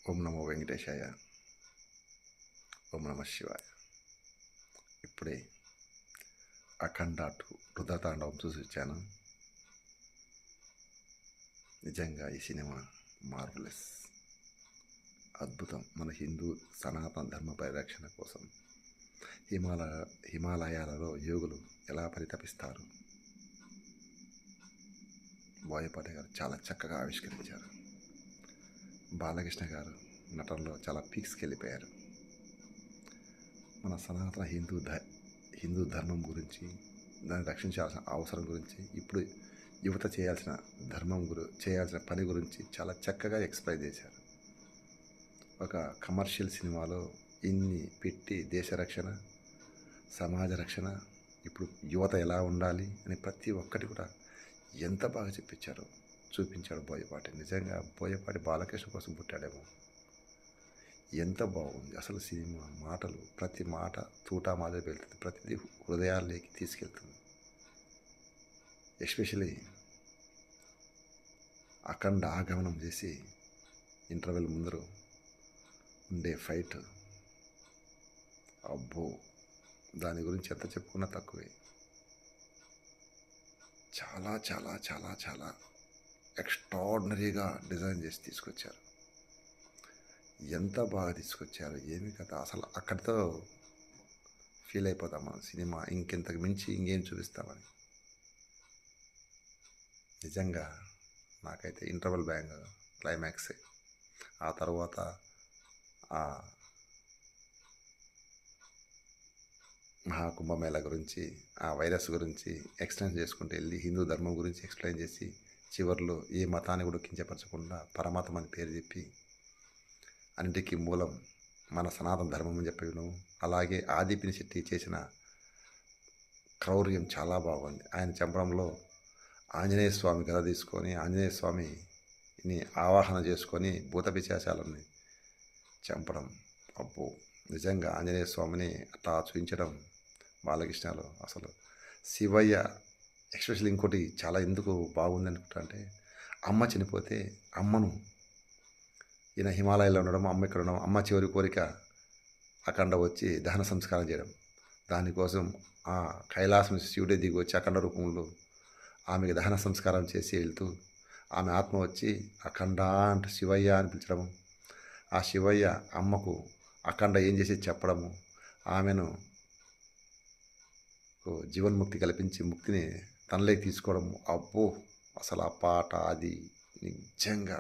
ఓం నమో వెంకటేశాయ. ఓం నమ శివాయ. ఇప్పుడే అఖండ 2 రుద్రతాండవం చూసి వచ్చాను. నిజంగా ఈ సినిమా మార్వలెస్, అద్భుతం. మన హిందూ సనాతన ధర్మ పరిరక్షణ కోసం హిమాలయాలలో యోగులు ఎలా పరితపిస్తారు, బోయపాటి గారు చాలా చక్కగా ఆవిష్కరించారు. బాలకృష్ణ గారు నటనలో చాలా పీక్స్కి వెళ్ళిపోయారు. మన సనాతన హిందూ ధర్మం గురించి, దాన్ని రక్షించాల్సిన అవసరం గురించి, ఇప్పుడు యువత చేయాల్సిన చేయాల్సిన పని గురించి చాలా చక్కగా ఎక్స్ప్లెయిన్ చేశారు. ఒక కమర్షియల్ సినిమాలో ఇన్ని పెట్టి దేశ రక్షణ, సమాజ రక్షణ, ఇప్పుడు యువత ఎలా ఉండాలి అని ప్రతి ఒక్కటి కూడా ఎంత బాగా చూపించాడు బోయపాటి. నిజంగా బోయపాటి బాలకృష్ణ కోసం పుట్టాడేమో. ఎంత బాగుంది అసలు సినిమా. మాటలు, ప్రతి మాట తూటా మాదిరి వెళ్తుంది, ప్రతిదీ హృదయాల్లోకి తీసుకెళ్తుంది. ఎస్పెషలీ అఖండ ఆగమనం చేసి ఇంటర్వెల్ ముందర ఉండే ఫైట్, అబ్బో, దాని గురించి ఎంత చెప్పుకున్నా తక్కువే. చాలా చాలా చాలా చాలా ఎక్స్ట్రాడినరీగా డిజైన్ చేసి తీసుకొచ్చారు. ఎంత బాగా తీసుకొచ్చారు, ఏమి కథ. అసలు అక్కడితో ఫీల్ అయిపోతాం మనం. సినిమా ఇంకెంతకు మించి ఇంకేం చూపిస్తామని. నిజంగా నాకైతే ఇంటర్వల్ బ్యాంగ్ క్లైమాక్సే. ఆ తర్వాత ఆ మహాకుంభమేళ గురించి, ఆ వైరస్ గురించి ఎక్స్ప్లెయిన్ చేసుకుంటూ వెళ్ళి హిందూ ధర్మం గురించి ఎక్స్ప్లెయిన్ చేసి చివరిలో ఏ మతాన్ని కూడా కించపరచకుండా పరమతం అని పేరు చెప్పి అన్నిటికీ మూలం మన సనాతన ధర్మం అని చెప్పాను. అలాగే ఆది పినిశెట్టి చేసిన క్రౌర్యం చాలా బాగుంది. ఆయన చంపడంలో ఆంజనేయ స్వామి గద తీసుకొని ఆంజనేయ స్వామిని ఆవాహన చేసుకొని భూత పిశాచాలని చంపడం, అబ్బో, నిజంగా ఆంజనేయ స్వామిని అట్లా చూపించడం బాలకృష్ణలో. అసలు శివయ్య ఎస్పెషల్లీ ఇంకోటి చాలా ఎందుకు బాగుంది అనుకుంటా అంటే, అమ్మ చనిపోతే అమ్మను ఈయన హిమాలయాల్లో ఉండడం, అమ్మ ఇక్కడ ఉండడం, అమ్మ చివరి కోరిక అఖండ వచ్చి దహన సంస్కారం చేయడం. దానికోసం ఆ కైలాసం శివుడే దిగి వచ్చి అఖండ రూపంలో ఆమెకి దహన సంస్కారం చేసి వెళ్తూ ఆమె ఆత్మ వచ్చి అఖండ అంటూ శివయ్య అని పిలిచడము, ఆ శివయ్య అమ్మకు అఖండ ఏం చేసి చెప్పడము, ఆమెను జీవన్ముక్తి కల్పించి ముక్తిని తనలోకి తీసుకోవడము. అబ్బో, అసలు ఆ పాట అది నిజంగా